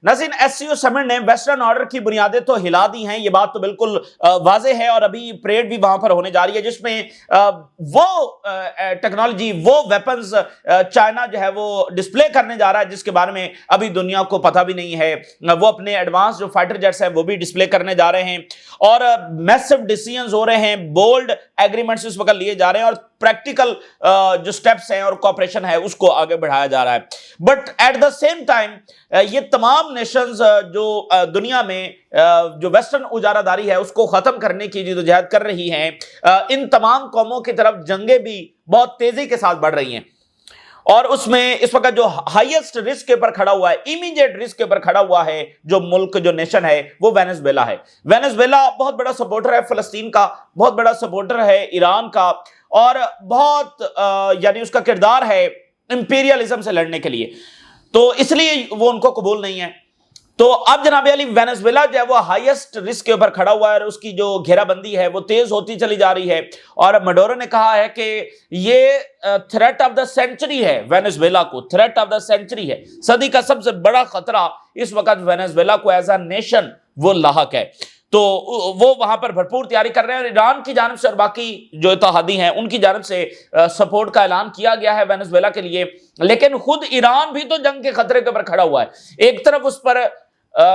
ناظرین، S C او سمٹ نے western order کی بنیادیں تو ہلا دی ہیں، یہ بات تو بالکل واضح ہے، اور ابھی پریڈ بھی وہاں پر ہونے جا رہی ہے جس میں وہ ٹیکنالوجی، وہ ویپنز چائنا جو ہے وہ ڈسپلے کرنے جا رہا ہے جس کے بارے میں ابھی دنیا کو پتہ بھی نہیں ہے۔ وہ اپنے ایڈوانس جو فائٹر جیٹس ہیں وہ بھی ڈسپلے کرنے جا رہے ہیں، اور میسو ڈیسیژنز ہو رہے ہیں، بولڈ ایگریمنٹس اس وقت لیے جا رہے ہیں، اور پریکٹیکل جو سٹیپس ہیں اور کوآپریشن ہے اس کو آگے بڑھایا جا رہا ہے۔ But at the same time یہ تمام نیشنز جو دنیا میں جو ویسٹرن اجارہ داری ہے اس کو ختم کرنے کی جدوجہد کر رہی ہیں، ان تمام قوموں کی طرف جنگیں بھی بہت تیزی کے ساتھ بڑھ رہی ہیں، اور اس میں اس وقت جو ہائیسٹ رسک کے پر کھڑا ہوا ہے، امیڈیٹ رسک کے پر کھڑا ہوا ہے جو ملک، جو نیشن ہے، وہ وینزویلا ہے۔ وینزویلا بہت بڑا سپورٹر ہے فلسطین کا، بہت بڑا سپورٹر ہے ایران کا، اور بہت یعنی اس کا کردار ہے امپیریلزم سے لڑنے کے لیے، تو اس لیے وہ ان کو قبول نہیں ہے۔ تو اب جناب علی وینزویلا جو ہے وہ ہائیسٹ رسک کے اوپر کھڑا ہوا ہے، اور اس کی جو گھیرہ بندی ہے وہ تیز ہوتی چلی جا رہی ہے، اور مڈورو نے کہا ہے کہ یہ تھریٹ آف دا سینچری ہے، وینزویلا کو تھریٹ آف دا سینچری ہے، صدی کا سب سے بڑا خطرہ اس وقت وینزویلا کو ایز اے نیشن وہ لاحق ہے۔ تو وہ وہاں پر بھرپور تیاری کر رہے ہیں، اور ایران کی جانب سے اور باقی جو اتحادی ہیں ان کی جانب سے سپورٹ کا اعلان کیا گیا ہے وینزویلا کے لیے، لیکن خود ایران بھی تو جنگ کے خطرے کے اوپر کھڑا ہوا ہے۔ ایک طرف اس پر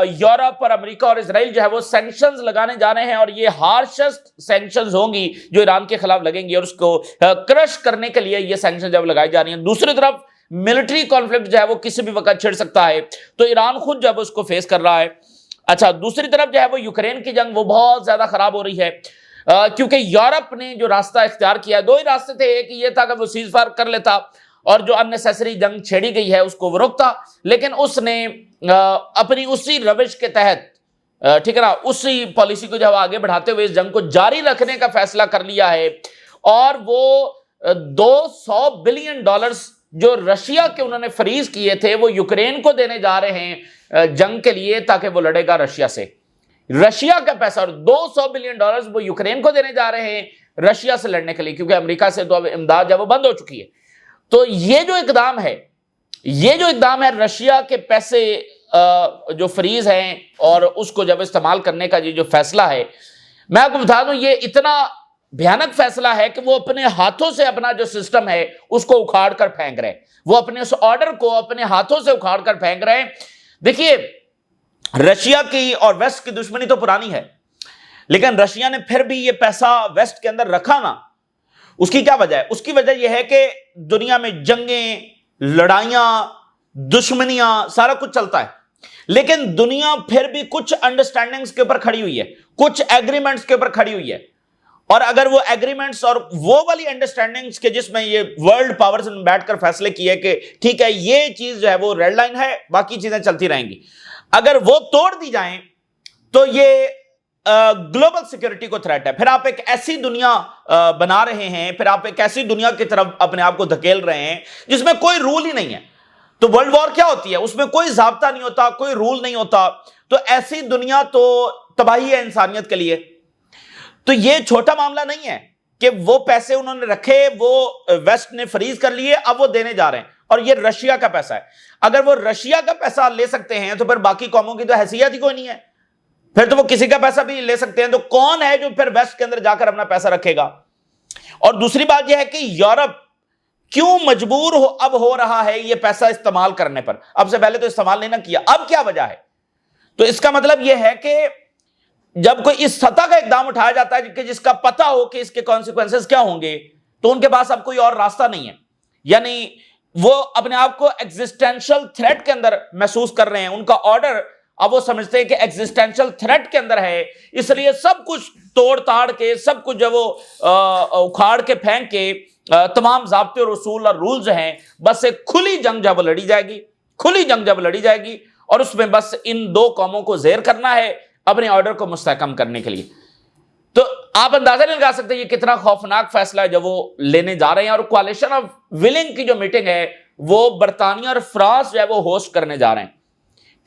یورپ اور امریکہ اور اسرائیل جو ہے وہ سینکشنز لگانے جا رہے ہیں، اور یہ ہارشسٹ سینکشنز ہوں گی جو ایران کے خلاف لگیں گی، اور اس کو کرش کرنے کے لیے یہ سینکشن جب لگائی جا رہی ہیں۔ دوسری طرف ملٹری کانفلکٹ جو ہے وہ کسی بھی وقت چھڑ سکتا ہے، تو ایران خود جب اس کو فیس کر رہا ہے۔ اچھا، دوسری طرف جو ہے وہ یوکرین کی جنگ وہ بہت زیادہ خراب ہو رہی ہے، کیونکہ یورپ نے جو راستہ اختیار کیا ہے، دو ہی راستے تھے، ایک یہ تھا کہ وہ سیز فائر کر لیتا اور جو اننیسیسری جنگ چھیڑی گئی ہے اس کو وہ روکتا، لیکن اس نے اپنی اسی روش کے تحت، ٹھیک ہے نا، اسی پالیسی کو جو ہے آگے بڑھاتے ہوئے اس جنگ کو جاری رکھنے کا فیصلہ کر لیا ہے، اور وہ $200 بلین جو رشیا کے انہوں نے فریز کیے تھے وہ یوکرین کو دینے جا رہے ہیں جنگ کے لیے، تاکہ وہ لڑے گا رشیا سے۔ رشیا کا پیسہ، اور $200 بلین وہ یوکرین کو دینے جا رہے ہیں رشیا سے لڑنے کے لیے، کیونکہ امریکہ سے تو اب امداد جب وہ بند ہو چکی ہے۔ تو یہ جو اقدام ہے رشیا کے پیسے جو فریز ہیں اور اس کو جب استعمال کرنے کا یہ جو فیصلہ ہے، میں آپ کو بتا دوں یہ اتنا بھیانک فیصلہ ہے کہ وہ اپنے ہاتھوں سے اپنا جو سسٹم ہے اس کو اکھاڑ کر پھینک رہے ہیں، وہ اپنے اس آرڈر کو اپنے ہاتھوں سے اکھاڑ کر پھینک رہے ہیں۔ دیکھیے، رشیا کی اور ویسٹ کی دشمنی تو پرانی ہے، لیکن رشیا نے پھر بھی یہ پیسہ ویسٹ کے اندر رکھا نا، اس کی کیا وجہ ہے؟ اس کی وجہ یہ ہے کہ دنیا میں جنگیں، لڑائیاں، دشمنیاں، سارا کچھ چلتا ہے، لیکن دنیا پھر بھی کچھ انڈرسٹینڈنگز کے اوپر کھڑی ہوئی ہے، کچھ ایگریمنٹس کے اوپر کھڑی ہوئی ہے، اور اگر وہ ایگریمنٹس اور وہ والی انڈرسٹینڈنگز کے جس میں یہ ورلڈ پاورز نے بیٹھ کر فیصلے کیے کہ ٹھیک ہے یہ چیز جو ہے وہ ریڈ لائن ہے، باقی چیزیں چلتی رہیں گی، اگر وہ توڑ دی جائیں تو یہ گلوبل سیکورٹی کو تھریٹ ہے۔ پھر آپ ایک ایسی دنیا بنا رہے ہیں، پھر آپ ایک ایسی دنیا کی طرف اپنے آپ کو دھکیل رہے ہیں جس میں کوئی رول ہی نہیں ہے۔ تو ورلڈ وار کیا ہوتی ہے؟ اس میں کوئی ضابطہ نہیں ہوتا، کوئی رول نہیں ہوتا، تو ایسی دنیا تو تباہی ہے انسانیت کے لیے۔ تو یہ چھوٹا معاملہ نہیں ہے کہ وہ پیسے انہوں نے رکھے، وہ ویسٹ نے فریز کر لیے، اب وہ دینے جا رہے ہیں، اور یہ رشیا کا پیسہ ہے۔ اگر وہ رشیا کا پیسہ لے سکتے ہیں تو پھر باقی قوموں کی تو حیثیت ہی کوئی نہیں ہے، پھر تو وہ کسی کا پیسہ بھی لے سکتے ہیں، تو کون ہے جو پھر ویسٹ کے اندر جا کر اپنا پیسہ رکھے گا؟ اور دوسری بات یہ ہے کہ یورپ کیوں مجبور اب ہو رہا ہے یہ پیسہ استعمال کرنے پر؟ اب سے پہلے تو استعمال نہیں نہ کیا، اب کیا وجہ ہے؟ تو اس کا مطلب یہ ہے کہ جب کوئی اس سطح کا اقدام اٹھایا جاتا ہے کہ جس کا پتہ ہو کہ اس کے کانسیکوینسز کیا ہوں گے، تو ان کے پاس اب کوئی اور راستہ نہیں ہے، یعنی وہ اپنے آپ کو ایگزسٹینشل تھریٹ کے اندر محسوس کر رہے ہیں، ان کا آرڈر اب وہ سمجھتے ہیں کہ ایگزسٹینشل تھریٹ کے اندر ہے، اس لیے سب کچھ توڑ تاڑ کے، سب کچھ جو وہ اکھاڑ کے پھینک کے، تمام ضابطے اور اصول اور رولز ہیں، بس ایک کھلی جنگ جب لڑی جائے گی، کھلی جنگ جب لڑی جائے گی، اور اس میں بس ان دو قوموں کو زیر کرنا ہے اپنے آرڈر کو مستحکم کرنے کے لیے۔ تو آپ اندازہ نہیں لگا سکتے یہ کتنا خوفناک فیصلہ ہے جو وہ لینے جا رہے ہیں، اور کوalition آف ولنگ کی جو میٹنگ ہے وہ برطانیہ اور فرانس جو ہے وہ ہوسٹ کرنے جا رہے ہیں،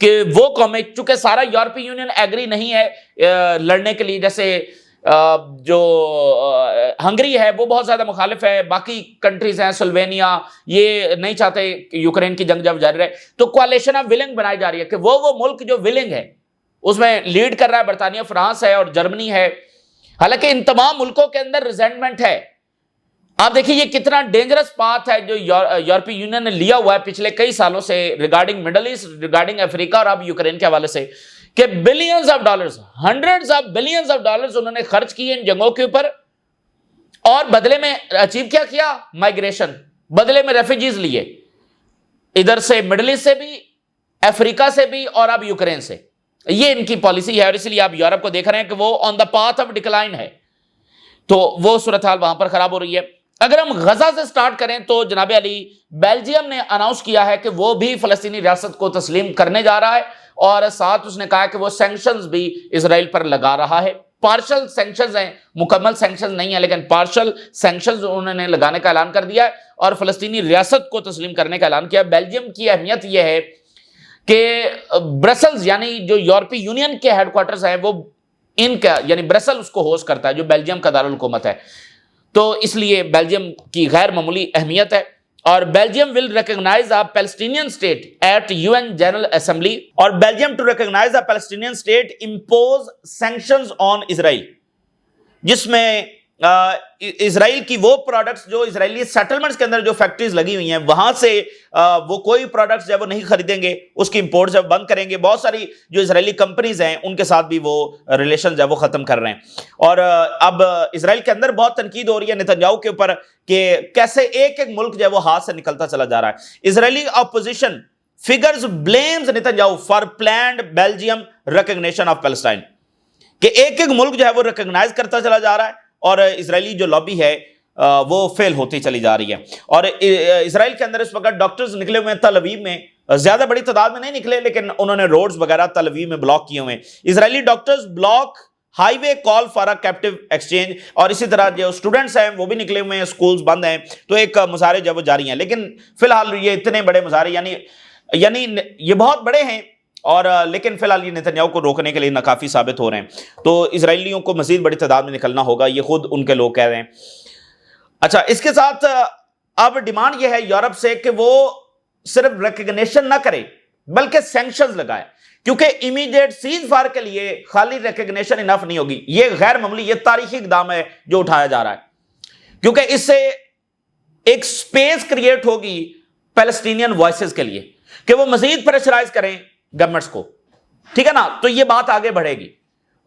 کہ وہ قومیں، چونکہ سارا یورپی یونین ایگری نہیں ہے لڑنے کے لیے، جیسے جو ہنگری ہے وہ بہت زیادہ مخالف ہے، باقی کنٹریز ہیں سلوینیا یہ نہیں چاہتے کہ یوکرین کی جنگ جب جاری رہے، تو کوalition آف ولنگ بنائی جا رہی ہے کہ وہ ملک جو ولنگ ہے، اس میں لیڈ کر رہا ہے برطانیہ، فرانس ہے اور جرمنی ہے، حالانکہ ان تمام ملکوں کے اندر ریزنٹمنٹ ہے۔ آپ دیکھیں یہ کتنا ڈینجرس پاتھ ہے جو یورپی یونین نے لیا ہوا ہے پچھلے کئی سالوں سے ریگارڈنگ مڈل ایسٹ، ریگارڈنگ افریقہ اور اب یوکرین کے حوالے سے، کہ billions of dollars, hundreds of billions of dollars انہوں نے خرچ کیے ان جنگوں کے اوپر، اور بدلے میں اچیو کیا کیا؟ مائگریشن، بدلے میں ریفیوجیز لیے، ادھر سے مڈل ایسٹ سے بھی، افریقہ سے بھی، اور اب یوکرین سے۔ یہ ان کی پالیسی ہے، اور اس لیے آپ یورپ کو دیکھ رہے ہیں کہ وہ آن دا پاتھ آف ڈکلائن ہے، تو وہ صورتحال وہاں پر خراب ہو رہی ہے۔ اگر ہم غزہ سے سٹارٹ کریں تو جناب علی، بیلجیم نے اناؤنس کیا ہے کہ وہ بھی فلسطینی ریاست کو تسلیم کرنے جا رہا ہے، اور ساتھ اس نے کہا کہ وہ سینکشنز بھی اسرائیل پر لگا رہا ہے۔ پارشل سینکشنز ہیں، مکمل سینکشنز نہیں ہیں، لیکن پارشل سینکشنز انہوں نے لگانے کا اعلان کر دیا ہے اور فلسطینی ریاست کو تسلیم کرنے کا اعلان کیا۔ بیلجیم کی اہمیت یہ ہے کہ برسلز یعنی جو یورپی یونین کے ہیڈ کوارٹرز ہیں وہ ان کا یعنی برسل اس کو ہوسٹ کرتا ہے، جو بیلجیم کا دارالحکومت ہے، تو اس لیے بیلجیم کی غیر معمولی اہمیت ہے۔ اور Belgium will recognize a Palestinian state at UN general assembly, اور Belgium to recognize a Palestinian state impose sanctions on Israel, جس میں اسرائیل کی وہ پروڈکٹس جو اسرائیلی سیٹلمنٹس کے اندر جو فیکٹریز لگی ہوئی ہیں وہاں سے وہ کوئی پروڈکٹس جو وہ نہیں خریدیں گے، اس کی امپورٹ جب بند کریں گے۔ بہت ساری جو اسرائیلی کمپنیز ہیں ان کے ساتھ بھی وہ ریلیشن جو وہ ختم کر رہے ہیں۔ اور اب اسرائیل کے اندر بہت تنقید ہو رہی ہے نیتنیاہو کے اوپر کہ کیسے ایک ایک ملک جو ہے وہ ہاتھ سے نکلتا چلا جا رہا ہے۔ Israeli opposition figures blames Netanyahu for planned Belgium recognition of Palestine, کہ ایک ایک ملک جو ہے وہ ریکگنائز کرتا چلا جا رہا ہے اور اسرائیلی جو لابی ہے وہ فیل ہوتی چلی جا رہی ہے۔ اور اسرائیل کے اندر اس وقت ڈاکٹرز نکلے ہوئے ہیں تل ابیب میں، زیادہ بڑی تعداد میں نہیں نکلے لیکن انہوں نے روڈز وغیرہ تل ابیب میں بلاک کیے ہوئے ہیں۔ Israeli doctors block highway call for a captive exchange, اور اسی طرح جو اسٹوڈنٹس ہیں وہ بھی نکلے ہوئے ہیں، سکولز بند ہیں، تو ایک مظاہرے جو وہ جاری ہیں۔ لیکن فی الحال یہ اتنے بڑے مظاہرے یعنی یہ بہت بڑے ہیں، اور لیکن فی الحال یہ نیتنیاہو کو روکنے کے لیے ناکافی ثابت ہو رہے ہیں، تو اسرائیلیوں کو مزید بڑی تعداد میں نکلنا ہوگا، یہ خود ان کے لوگ کہہ رہے ہیں۔ اچھا، اس کے ساتھ اب ڈیمانڈ یہ ہے یورپ سے کہ وہ صرف ریکگنیشن نہ کرے بلکہ سینکشنز لگائے، کیونکہ امیڈیٹ سیز فائر کے لیے خالی ریکگنیشن انف نہیں ہوگی، یہ غیر معمولی، یہ تاریخی اقدام ہے جو اٹھایا جا رہا ہے، کیونکہ اس سے ایک سپیس کریٹ ہوگی پیلسٹینین وائسز کے لیے کہ وہ مزید پریشرائز کریں گورنمنٹس کو، ٹھیک ہے نا، تو یہ بات آگے بڑھے گی،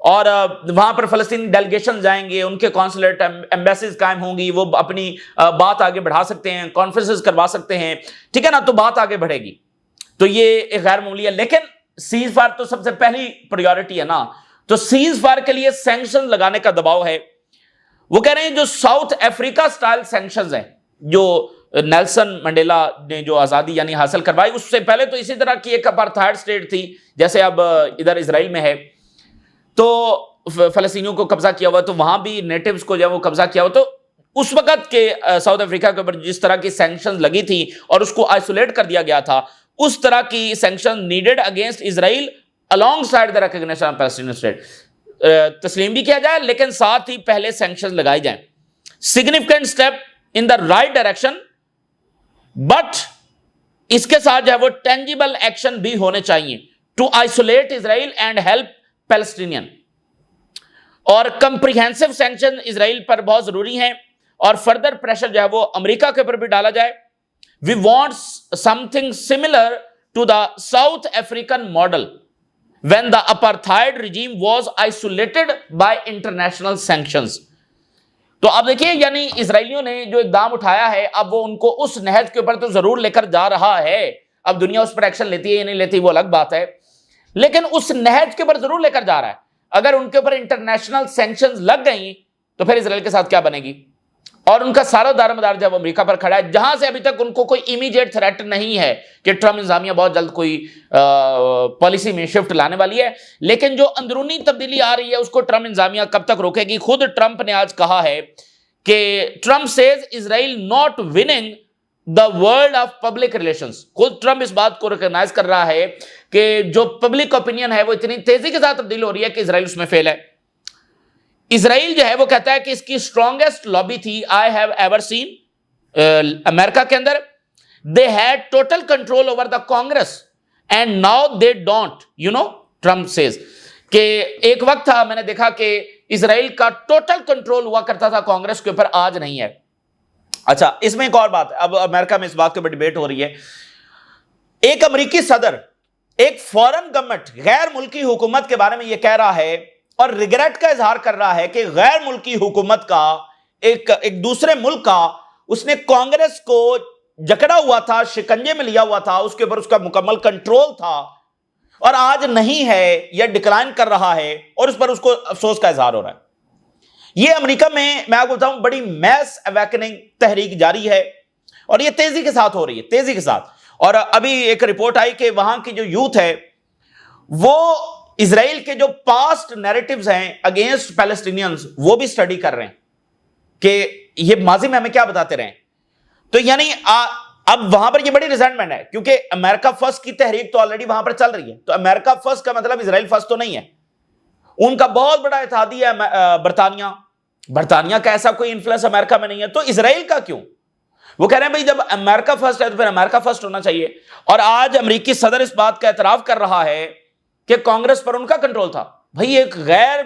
اور وہاں پر فلسطینی ڈیلیگیشن جائیں گے، ان کے کانسولیٹ ایمبیسیز قائم ہوں گی، وہ اپنی بات آگے بڑھا سکتے ہیں، کانفرنسز کروا سکتے ہیں، ٹھیک ہے نا، تو بات آگے بڑھے گی، تو یہ ایک غیر معمولی ہے۔ لیکن سیز فائر تو سب سے پہلی پریورٹی ہے نا، تو سیز فائر کے لیے سینکشن لگانے کا دباؤ ہے۔ وہ کہہ رہے ہیں جو ساؤتھ افریقہ سٹائل سینکشنز ہیں جو نیلسن منڈیلا نے جو آزادی یعنی حاصل کروائی، اس سے پہلے تو اسی طرح کی ایک اپارتھائڈ سٹیٹ تھی جیسے اب ادھر اسرائیل میں ہے، تو فلسطینیوں کو قبضہ کیا ہوا، تو وہاں بھی نیٹیوز کو جو وہ قبضہ کیا ہوا، تو اس وقت کے ساؤتھ افریقہ کے اوپر جس طرح کی سینکشن لگی تھی اور اس کو آئسولیٹ کر دیا گیا تھا، اس طرح کی sanction needed against Israel along side the recognition of Palestinian state، تسلیم بھی کیا جائے لیکن ساتھ ہی پہلے سینکشن لگائی جائیں، significant step in the right direction، but اس کے ساتھ جو ہے وہ ٹینجیبل ایکشن بھی ہونے چاہیے to isolate Israel and help Palestinian, اور کمپریہنسو سینکشن اسرائیل پر بہت ضروری ہیں، اور فردر پریشر جو ہے وہ امریکہ کے اوپر بھی ڈالا جائے۔ We want something similar to the South African model when the apartheid regime was isolated by international sanctions۔ تو اب دیکھیے یعنی اسرائیلیوں نے جو اقدام اٹھایا ہے اب وہ ان کو اس نہج کے اوپر تو ضرور لے کر جا رہا ہے، اب دنیا اس پر ایکشن لیتی ہے یا نہیں لیتی وہ الگ بات ہے، لیکن اس نہج کے اوپر ضرور لے کر جا رہا ہے۔ اگر ان کے اوپر انٹرنیشنل سینکشنز لگ گئیں تو پھر اسرائیل کے ساتھ کیا بنے گی، اور ان کا سارا دار مدار جب امریکہ پر کھڑا ہے، جہاں سے ابھی تک ان کو کوئی امیڈیٹ تھریٹ نہیں ہے کہ ٹرمپ انتظامیہ بہت جلد کوئی پالیسی میں شفٹ لانے والی ہے، لیکن جو اندرونی تبدیلی آ رہی ہے اس کو ٹرمپ انتظامیہ کب تک روکے گی۔ خود ٹرمپ نے آج کہا ہے کہ Trump says Israel not winning the world of public relations, خود ٹرمپ اس بات کو ریکگنائز کر رہا ہے کہ جو پبلک اوپینین ہے وہ اتنی تیزی کے ساتھ تبدیل ہو رہی ہے کہ اسرائیل اس میں فیل ہے۔ اسرائیل جو ہے وہ کہتا ہے کہ اس کی اسٹرانگیسٹ لابی تھی I have ever seen America کے اندر. They had total control over the Congress and now they don't Trump says کہ ایک وقت تھا میں نے دیکھا کہ اسرائیل کا ٹوٹل کنٹرول ہوا کرتا تھا کانگریس کے اوپر, آج نہیں ہے. اچھا اس میں ایک اور بات, اب امریکہ میں اس بات کے اوپر ڈیبیٹ ہو رہی ہے. ایک امریکی صدر ایک فورن گورنمنٹ غیر ملکی حکومت کے بارے میں یہ کہہ رہا ہے اور ریگریٹ کا اظہار کر رہا ہے کہ غیر ملکی حکومت کا ایک دوسرے ملک کا اس نے کانگریس کو جکڑا ہوا تھا, شکنجے میں لیا ہوا تھا, اس کے اوپر اس کا مکمل کنٹرول تھا اور آج نہیں ہے یا ڈکلائن کر رہا ہے اور اس پر اس کو افسوس کا اظہار ہو رہا ہے. یہ امریکہ میں آپ کو بتاؤں بڑی میس اویکننگ تحریک جاری ہے اور یہ تیزی کے ساتھ ہو رہی ہے, تیزی کے ساتھ. اور ابھی ایک رپورٹ آئی کہ وہاں کی جو یوتھ ہے وہ اسرائیل کے جو پاسٹ نیریٹیوز ہیں اگینسٹ پیلسٹینینز وہ بھی سٹڈی کر رہے ہیں کہ یہ ماضی میں ہمیں کیا بتاتے رہے. تو یعنی اب وہاں پر یہ بڑی ریزنٹمنٹ ہے کیونکہ امریکہ فرسٹ کی تحریک تو آلریڈی وہاں پر چل رہی ہے. تو امریکہ فرسٹ کا مطلب اسرائیل فرسٹ تو نہیں ہے. ان کا بہت بڑا اتحادی ہے برطانیہ کا ایسا کوئی انفلوئنس امریکہ میں نہیں ہے, تو اسرائیل کا کیوں؟ وہ کہہ رہے ہیں بھائی جب امریکہ فرسٹ ہے تو پھر امریکہ فرسٹ ہونا چاہیے. اور آج امریکی صدر اس بات کا اعتراف کر رہا ہے کہ کانگریس پر ان کا کنٹرول تھا. بھائی ایک غیر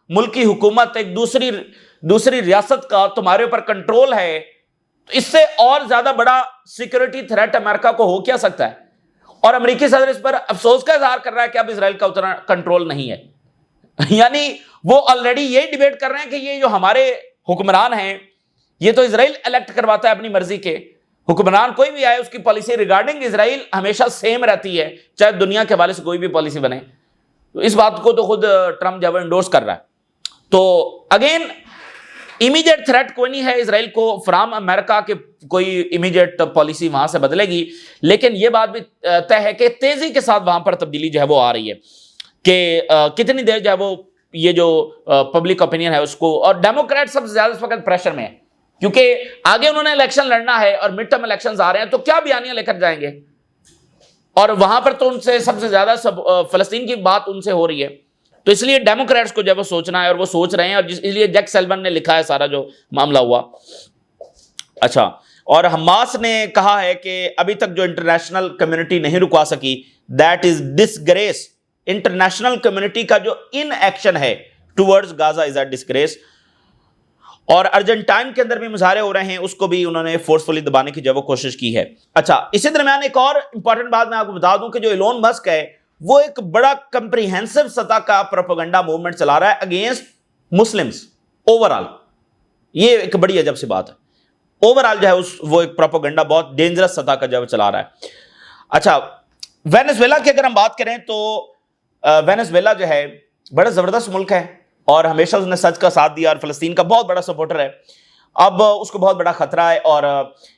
ملکی حکومت, ایک دوسری ریاست کا تمہارے اوپر کنٹرول ہے, تو اس سے اور زیادہ بڑا سیکورٹی تھریٹ امریکہ کو ہو کیا سکتا ہے؟ اور امریکی صدر اس پر افسوس کا اظہار کر رہا ہے کہ اب اسرائیل کا اتنا کنٹرول نہیں ہے. یعنی وہ آلریڈی یہی ڈیبیٹ کر رہے ہیں کہ یہ جو ہمارے حکمران ہیں یہ تو اسرائیل الیکٹ کرواتا ہے اپنی مرضی کے. حکمران کوئی بھی آئے اس کی پالیسی ریگارڈنگ اسرائیل ہمیشہ سیم رہتی ہے, چاہے دنیا کے حوالے سے کوئی بھی پالیسی بنے. تو اس بات کو تو خود ٹرمپ جو ہے انڈورس کر رہا ہے. تو اگین امیجیٹ تھریٹ کوئی نہیں ہے اسرائیل کو فرام امریکہ کے, کوئی امیجیٹ پالیسی وہاں سے بدلے گی, لیکن یہ بات بھی طے ہے کہ تیزی کے ساتھ وہاں پر تبدیلی جو ہے وہ آ رہی ہے کہ کتنی دیر جو ہے وہ یہ جو پبلک اوپینین ہے اس کو, اور ڈیموکریٹ سب سے زیادہ اس وقت پریشر میں ہے کیونکہ آگے انہوں نے الیکشن لڑنا ہے اور مڈ ٹرم الیکشنز آ رہے ہیں, تو کیا بیانیاں لے کر جائیں گے؟ اور وہاں پر تو ان سے سب سے زیادہ فلسطین کی بات ان سے ہو رہی ہے. تو اس لیے ڈیموکریٹس کو جو ہے وہ سوچنا ہے اور وہ سوچ رہے ہیں, اور اس لیے جیک سیلون نے لکھا ہے سارا جو معاملہ ہوا. اچھا, اور حماس نے کہا ہے کہ ابھی تک جو انٹرنیشنل کمیونٹی نہیں رکوا سکی, دیٹ از ڈسگریس. انٹرنیشنل کمیونٹی کا جو ان ایکشن ہے ٹورڈز غازہ از اے ڈسگریس. اور ارجنٹائن کے اندر بھی مظاہرے ہو رہے ہیں, اس کو بھی انہوں نے فورسفلی دبانے کی جو وہ کوشش کی ہے. اچھا, اسی درمیان ایک اور امپورٹنٹ بات میں آپ کو بتا دوں کہ جو ایلون مسک ہے وہ ایک بڑا کمپریہنسو سطح کا پروپیگنڈا موومنٹ چلا رہا ہے اگینسٹ مسلمز اوورال. یہ ایک بڑی عجب سی بات ہے. اوورال جو ہے وہ ایک پروپیگنڈا بہت ڈینجرس سطح کا جو ہے چلا رہا ہے. اچھا, وینزویلا کی اگر ہم بات کریں تو وینزویلا جو ہے بڑا زبردست ملک ہے اور ہمیشہ اس نے سچ کا ساتھ دیا اور فلسطین کا بہت بڑا سپورٹر ہے. اب اس کو بہت بڑا خطرہ ہے اور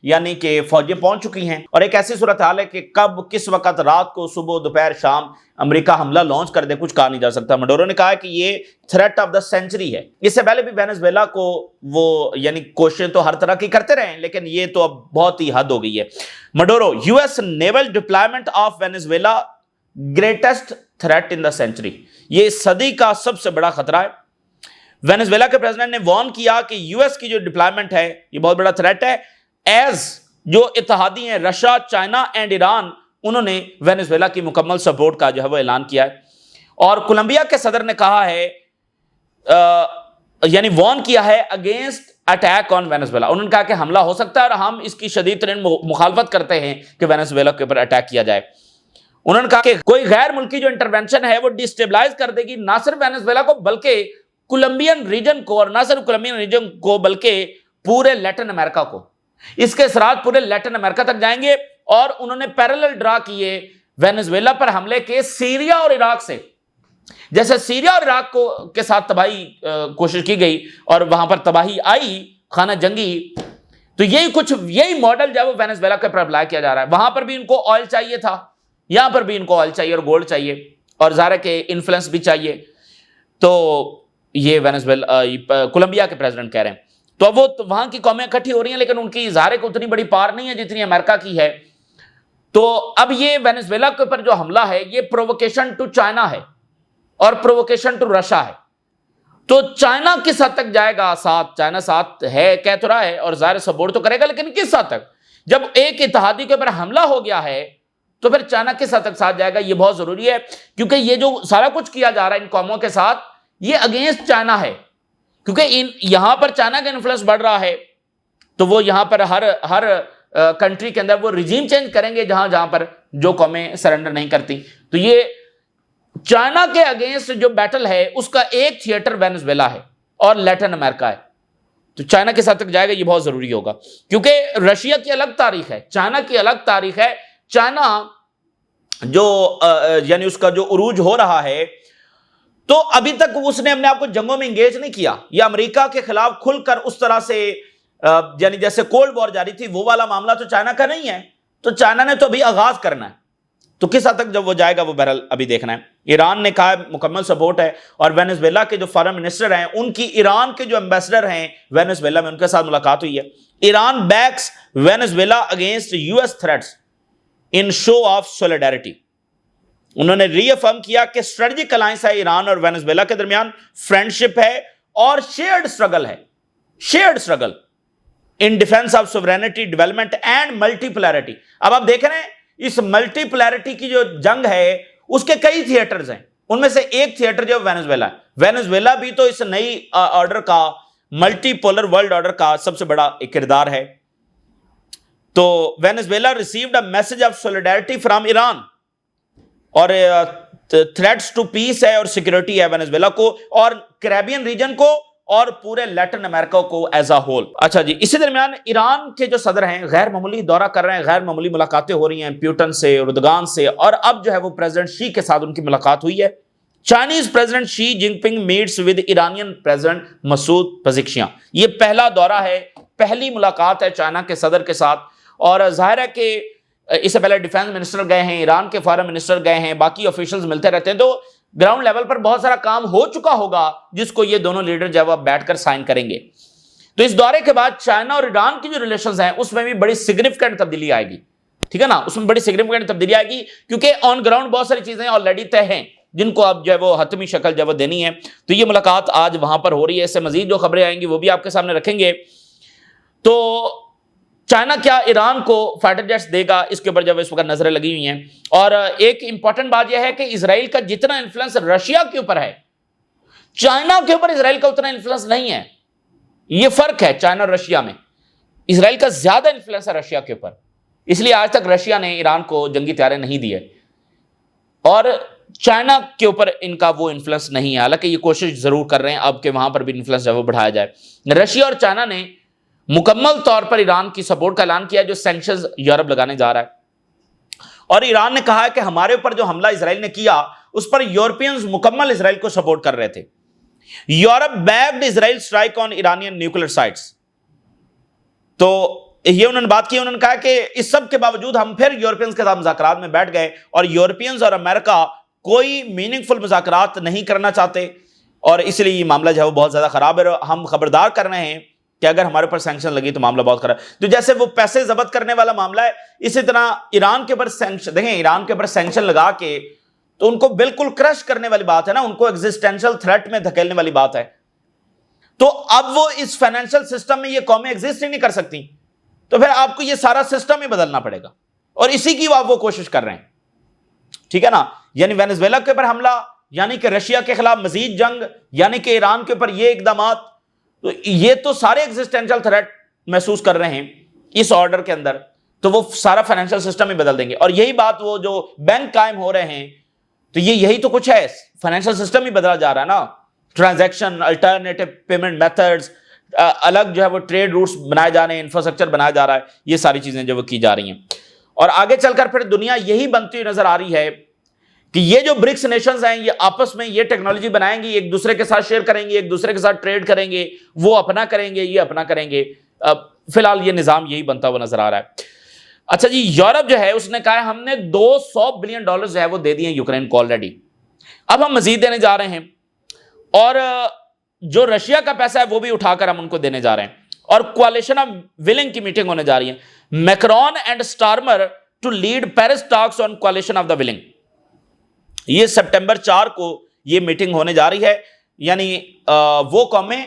یعنی کہ فوجیں پہنچ چکی ہیں اور ایک ایسی صورتحال ہے کہ کب کس وقت رات کو صبح دوپہر شام امریکہ حملہ لانچ کر دے کچھ کہا نہیں جا سکتا. مڈورو نے کہا ہے کہ یہ تھریٹ آف دا سینچری ہے. اس سے پہلے بھی وینزویلا کو وہ یعنی کوششیں تو ہر طرح کی کرتے رہے لیکن یہ تو اب بہت ہی حد ہو گئی ہے. Maduro, U S naval deployment of Venezuela greatest threat in the century. یہ صدی کا سب سے بڑا خطرہ ہے. وینزویلا کے پریزیڈنٹ نے وارن کیا کہ یو ایس کی جو ڈپلائمنٹ ہے یہ بہت بڑا تھریٹ ہے. ایز جو اتحادی ہیں رشیا, چائنا اینڈ ایران, انہوں نے وینزویلا کی مکمل سپورٹ کا جو ہے وہ اعلان کیا ہے. اور کولمبیا کے صدر نے کہا ہے یعنی وارن کیا ہے اگینسٹ اٹیک آن وینزویلا. انہوں نے کہا کہ حملہ ہو سکتا ہے اور ہم اس کی شدید ترین مخالفت کرتے ہیں کہ وینزویلا کے اوپر اٹیک کیا جائے. انہوں نے کہا کہ کوئی غیر ملکی جو انٹرونشن ہے وہ ڈیسٹیبلائز کر دے گی نہ صرف وینزویلا کو بلکہ کولمبین ریجن کو, اور نہ صرف کولمبین ریجن کو بلکہ پورے لیٹن امریکہ کو. اس کے اثرات پورے لیٹن امریکہ تک جائیں گے. اور انہوں نے پیرالل ڈرا کیے وینزویلا پر حملے کے سیریا اور عراق سے. جیسے سیریا اور عراق کو کے ساتھ تباہی کوشش کی گئی اور وہاں پر تباہی آئی خانہ جنگی, تو یہی ماڈل جو ہے وہ وینزویلا کے پر اپلائی کیا جا رہا ہے. وہاں پر بھی ان کو آئل چاہیے تھا, یہاں پر بھی ان کو آئل چاہیے اور گولڈ چاہیے اور ظاہر ہے کہ انفلوئنس بھی چاہیے. تو یہ وینزویلا کولمبیا کے پریزیڈنٹ کہہ رہے ہیں. تو اب وہ وہاں کی قومیں اکٹھی ہو رہی ہیں لیکن ان کی ظاہر کو اتنی بڑی پار نہیں ہے جتنی امریکہ کی ہے. تو اب یہ وینزویلا کے اوپر جو حملہ ہے یہ پرووکیشن ٹو چائنا ہے اور پرووکیشن ٹو رشیا ہے. تو چائنا کس حد تک جائے گا ساتھ؟ چائنا ساتھ ہے، کہہ تو رہا ہے، اور ظاہر سپورٹ تو کرے گا، لیکن کس حد تک؟ جب ایک اتحادی کے اوپر حملہ ہو گیا ہے تو پھر چائنا کس حد تک ساتھ جائے گا؟ یہ بہت ضروری ہے، کیونکہ یہ جو سارا کچھ کیا جا رہا ہے ان قوموں کے ساتھ، یہ اگینسٹ چائنا ہے، کیونکہ یہاں پر چائنا کا انفلوئنس بڑھ رہا ہے، تو وہ یہاں پر ہر کنٹری کے اندر وہ ریجیم چینج کریں گے جہاں پر جو قومیں سرنڈر نہیں کرتی۔ تو یہ چائنا کے اگینسٹ جو بیٹل ہے اس کا ایک تھیٹر وینزویلا ہے اور لیٹن امریکہ ہے، تو چائنا کے ساتھ تک جائے گا، یہ بہت ضروری ہوگا، کیونکہ رشیا کی الگ تاریخ ہے، چائنا کی الگ تاریخ ہے۔ چائنا جو یعنی اس کا جو عروج ہو رہا ہے، تو ابھی تک اس نے اپنے آپ کو جنگوں میں انگیج نہیں کیا، یا امریکہ کے خلاف کھل کر اس طرح سے یعنی جیسے کولڈ وار جاری تھی وہ والا معاملہ تو چائنا کا نہیں ہے، تو چائنا نے تو ابھی آغاز کرنا ہے، تو کس حد تک جب وہ جائے گا وہ بہرحال ابھی دیکھنا ہے۔ ایران نے کہا مکمل سپورٹ ہے، اور وینزویلا کے جو فارن منسٹر ہیں ان کی ایران کے جو ایمبیسڈر ہیں وینزویلا میں ان کے ساتھ ملاقات ہوئی ہے۔ Iran backs Venezuela against U S threats in show of solidarity, انہوں نے ری افرم کیا کہ اسٹریٹجک الائنس ہے ایران اور وینزویلا کے درمیان، فرینڈشپ ہے اور شیئرڈ اسٹرگل ہے، shared struggle in defence of sovereignty, development and multi polarity. اب آپ دیکھ رہے ہیں اس ملٹی پولیرٹی کی جو جنگ ہے اس کے کئی تھیٹرز ہیں، ان میں سے ایک تھیٹر جو وینزویلا ہے، وینزویلا بھی تو اس نئی آرڈر کا، ملٹی پولر ورلڈ آرڈر کا سب سے بڑا ایک کردار ہے۔ تو Venezuela received a message of solidarity from Iran, اور تھریٹس ٹو پیس ہے اور سیکورٹی ہے وینزویلا کو اور کریبین ریجن کو اور پورے لیٹن امریکہ کو ایز اے ہول۔ اچھا جی، اسی درمیان ایران کے جو صدر ہیں غیر معمولی دورہ کر رہے ہیں، غیر معمولی ملاقاتیں ہو رہی ہیں پیوٹن سے، اردگان سے، اور اب جو ہے وہ پریزیڈنٹ شی کے ساتھ ان کی ملاقات ہوئی ہے۔ چائنیز پریزیڈنٹ شی جن پنگ میٹس ود ایرانین پریزیڈنٹ مسعود پزیکشیان، یہ پہلا دورہ ہے، پہلی ملاقات ہے چائنا کے صدر کے ساتھ، اور ظاہر ہے کہ اس سے پہلے ڈیفینس منسٹر گئے ہیں، ایران کے فارن منسٹر گئے ہیں، باقی آفیشلز ملتے رہتے ہیں، تو گراؤنڈ لیول پر بہت سارا کام ہو چکا ہوگا جس کو یہ دونوں لیڈر جب آپ بیٹھ کر سائن کریں گے۔ تو اس دورے کے بعد چائنا اور ایران کی جو ریلیشنز ہیں اس میں بھی بڑی سگنیفیکنٹ تبدیلی آئے گی، ٹھیک ہے نا، اس میں بڑی سگنیفیکنٹ تبدیلی آئے گی، کیونکہ آن گراؤنڈ بہت ساری چیزیں آلریڈی طے ہیں جن کو اب جو ہے وہ حتمی شکل جو ہے وہ دینی ہے۔ تو یہ ملاقات آج وہاں پر ہو رہی ہے، اس سے مزید جو خبریں آئیں گی وہ بھی آپ کے سامنے رکھیں گے۔ تو چائنا کیا ایران کو فائٹر جیٹس دے گا، اس کے اوپر جب اس وقت نظریں لگی ہوئی ہیں، اور ایک امپورٹنٹ بات یہ ہے کہ اسرائیل کا جتنا انفلوئنس رشیا کے اوپر ہے، چائنا کے اوپر اسرائیل کا اتنا انفلوئنس نہیں ہے، یہ فرق ہے چائنا اور رشیا میں، اسرائیل کا زیادہ انفلوئنس ہے رشیا کے اوپر، اس لیے آج تک رشیا نے ایران کو جنگی طیارے نہیں دیے، اور چائنا کے اوپر ان کا وہ انفلوئنس نہیں ہے، حالانکہ یہ کوشش ضرور کر رہے ہیں اب کہ وہاں پر بھی انفلوئنس جو ہے وہ بڑھایا جائے۔ رشیا اور چائنا نے مکمل طور پر ایران کی سپورٹ کا اعلان کیا جو سینکشنز یورپ لگانے جا رہا ہے، اور ایران نے کہا ہے کہ ہمارے اوپر جو حملہ اسرائیل نے کیا اس پر یورپینز مکمل اسرائیل کو سپورٹ کر رہے تھے۔ یورپ بیکڈ اسرائیل اسٹرائک آن ایرانین نیوکلیر سائٹس، تو یہ انہوں نے بات کی، انہوں نے کہا کہ اس سب کے باوجود ہم پھر یورپینز کے ساتھ مذاکرات میں بیٹھ گئے، اور یورپینز اور امریکہ کوئی میننگ فل مذاکرات نہیں کرنا چاہتے، اور اس لیے یہ معاملہ جو ہے وہ بہت زیادہ خراب ہے، اور ہم خبردار کر رہے ہیں کہ اگر ہمارے اوپر سینکشن لگی تو معاملہ بہت خراب ہے۔ تو جیسے وہ پیسے ضبط کرنے والا معاملہ ہے، اسی طرح ایران کے اوپر سینکشن، دیکھیں ایران کے اوپر سینکشن لگا کے تو ان کو بالکل کرش کرنے والی بات ہے نا، ان کو ایگزسٹینشل تھریٹ میں دھکیلنے والی بات ہے، تو اب وہ اس فائنینشل سسٹم میں یہ قومیں ایگزسٹ ہی نہیں کر سکتی، تو پھر آپ کو یہ سارا سسٹم ہی بدلنا پڑے گا، اور اسی کی آپ وہ کوشش کر رہے ہیں، ٹھیک ہے نا، یعنی وینزویلا کے اوپر حملہ، یعنی کہ رشیا کے خلاف مزید جنگ، یعنی کہ ایران کے اوپر یہ اقدامات، تو یہ تو سارے ایگزسٹینشل تھریٹ محسوس کر رہے ہیں اس آرڈر کے اندر، تو وہ سارا فائنینشل سسٹم ہی بدل دیں گے، اور یہی بات وہ جو بینک قائم ہو رہے ہیں تو یہی تو کچھ ہے، فائنینشل سسٹم ہی بدلا جا رہا ہے نا، ٹرانزیکشن، الٹرنیٹو پیمنٹ میتھڈز، الگ جو ہے وہ ٹریڈ روٹس بنائے جا رہے ہیں، انفراسٹرکچر بنایا جا رہا ہے، یہ ساری چیزیں جو وہ کی جا رہی ہیں، اور آگے چل کر پھر دنیا یہی بنتی ہوئی نظر آ رہی ہے کہ یہ جو برکس نیشنز ہیں یہ آپس میں یہ ٹیکنالوجی بنائیں گی، ایک دوسرے کے ساتھ شیئر کریں گے، ایک دوسرے کے ساتھ ٹریڈ کریں گے، وہ اپنا کریں گے، یہ اپنا کریں گے، فی الحال یہ نظام یہی بنتا ہوا نظر آ رہا ہے۔ اچھا جی، یورپ جو ہے اس نے کہا ہے ہم نے $200 بلین جو ہے وہ دے دیے ہیں یوکرین کو آلریڈی، اب ہم مزید دینے جا رہے ہیں، اور جو رشیا کا پیسہ ہے وہ بھی اٹھا کر ہم ان کو دینے جا رہے ہیں، اور کوalition آف ولنگ کی میٹنگ ہونے جا رہی ہے، Macron and Starmer to lead Paris talks on coalition of the willing, یہ سپٹمبر 4 کو یہ میٹنگ ہونے جا رہی ہے، یعنی وہ قومیں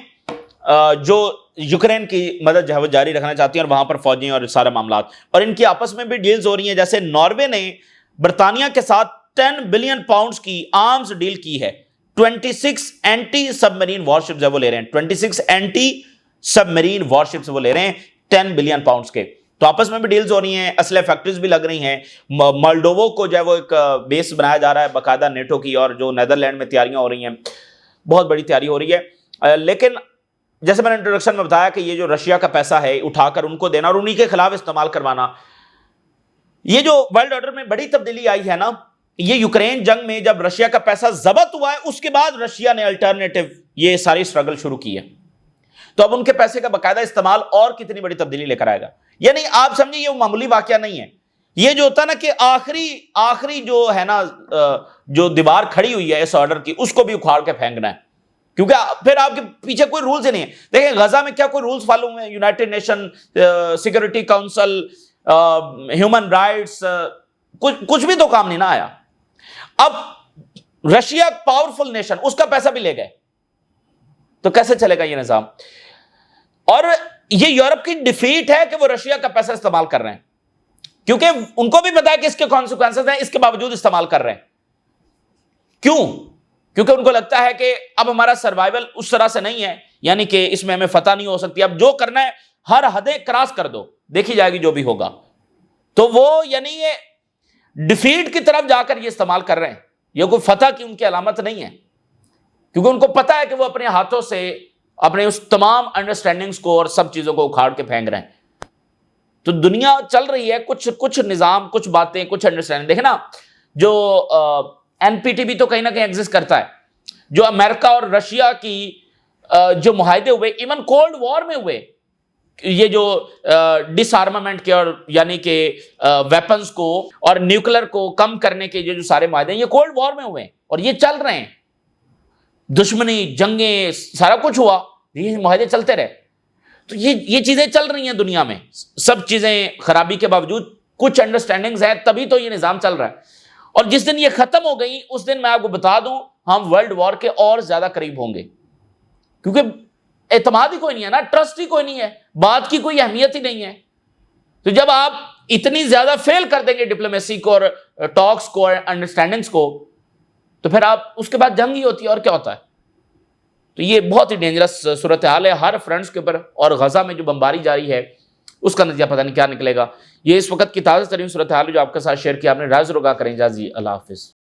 جو یوکرین کی مدد جو ہے وہ جاری رکھنا چاہتی ہیں اور وہاں پر فوجیں اور سارے معاملات، اور ان کی آپس میں بھی ڈیلز ہو رہی ہیں. جیسے ناروے نے برطانیہ کے ساتھ 10 بلین پاؤنڈز کی آرمز ڈیل کی ہے. 26 اینٹی سب مرین وارشپس وہ لے رہے ہیں، 26 اینٹی سب مرین وارشپس وہ لے رہے ہیں 10 بلین پاؤنڈز کے. تو آپس میں بھی ڈیلز ہو رہی ہیں، اسلحہ فیکٹریز بھی لگ رہی ہیں. مالڈوو کو جو ہے وہ ایک بیس بنایا جا رہا ہے باقاعدہ نیٹو کی، اور جو نیدرلینڈ میں تیاریاں ہو رہی ہیں، بہت بڑی تیاری ہو رہی ہے. لیکن جیسے میں نے انٹروڈکشن میں بتایا کہ یہ جو رشیا کا پیسہ ہے اٹھا کر ان کو دینا اور انہی کے خلاف استعمال کروانا، یہ جو ورلڈ آرڈر میں بڑی تبدیلی آئی ہے نا، یہ یوکرین جنگ میں جب رشیا کا پیسہ ضبط ہوا ہے اس کے بعد رشیا نے الٹرنیٹو یہ ساری سٹرگل شروع کی ہے. تو اب ان کے پیسے کا باقاعدہ استعمال اور کتنی بڑی تبدیلی لے کر آئے گا. یعنی آپ سمجھیں یہ معمولی واقعہ نہیں ہے. یہ جو ہوتا نا کہ آخری جو ہے نا جو دیوار کھڑی ہوئی ہے اس آرڈر کی، اس کو بھی اکھاڑ کے پھینکنا ہے، کیونکہ پھر آپ کے پیچھے کوئی رولز ہی نہیں ہے. دیکھیں غزہ میں کیا کوئی رولز فالو ہوئے ہیں؟ United nation security council, human rights, کچھ بھی تو کام نہیں نہ آیا. اب رشیا پاورفل نیشن، اس کا پیسہ بھی لے گئے، تو کیسے چلے گا یہ نظام؟ اور یہ یورپ کی ڈیفیٹ ہے کہ وہ رشیا کا پیسہ استعمال کر رہے ہیں، کیونکہ ان کو بھی پتا ہے کہ اس کے کانسیکوینسز ہیں، اس کے باوجود استعمال کر رہے ہیں. کیوں؟ کیونکہ ان کو لگتا ہے کہ اب ہمارا سروائیول اس طرح سے نہیں ہے، یعنی کہ اس میں ہمیں فتح نہیں ہو سکتی، اب جو کرنا ہے ہر حدیں کراس کر دو، دیکھی جائے گی جو بھی ہوگا. تو وہ یعنی یہ ڈیفیٹ کی طرف جا کر یہ استعمال کر رہے ہیں. یہ کوئی فتح کی ان کی علامت نہیں ہے، کیونکہ ان کو پتا ہے کہ وہ اپنے ہاتھوں سے اپنے اس تمام انڈرسٹینڈنگز کو اور سب چیزوں کو اکھاڑ کے پھینک رہے ہیں. تو دنیا چل رہی ہے، کچھ نظام، کچھ باتیں، کچھ انڈرسٹینڈنگ. دیکھیں نا، جو این پی ٹی بھی تو کہیں نہ کہیں ایگزسٹ کرتا ہے. جو امریکہ اور رشیا کی جو معاہدے ہوئے، ایون کولڈ وار میں ہوئے، یہ جو ڈس آرمامنٹ کے اور یعنی کہ ویپنز کو اور نیوکلر کو کم کرنے کے جو سارے معاہدے ہیں، یہ کولڈ وار میں ہوئے اور یہ چل رہے ہیں. دشمنی، جنگیں، سارا کچھ ہوا، یہ معاہدے چلتے رہے. تو یہ چیزیں چل رہی ہیں دنیا میں، سب چیزیں خرابی کے باوجود کچھ انڈرسٹینڈنگز ہیں، تبھی تو یہ نظام چل رہا ہے. اور جس دن یہ ختم ہو گئی اس دن میں آپ کو بتا دوں ہم ورلڈ وار کے اور زیادہ قریب ہوں گے، کیونکہ اعتماد ہی کوئی نہیں ہے نا، ٹرسٹ ہی کوئی نہیں ہے، بات کی کوئی اہمیت ہی نہیں ہے. تو جب آپ اتنی زیادہ فیل کر دیں گے ڈپلومیسی کو اور ٹاکس کو اور انڈرسٹینڈنگز کو، تو پھر آپ اس کے بعد جنگ ہی ہوتی ہے اور کیا ہوتا ہے. تو یہ بہت ہی ڈینجرس صورتحال ہے ہر فرنٹس کے اوپر، اور غزہ میں جو بمباری جاری ہے اس کا نتیجہ پتہ نہیں کیا نکلے گا. یہ اس وقت کی تازہ ترین صورتحال جو آپ کے ساتھ شیئر کیا آپ نے. رائز روگا کریں جازی. اللہ حافظ.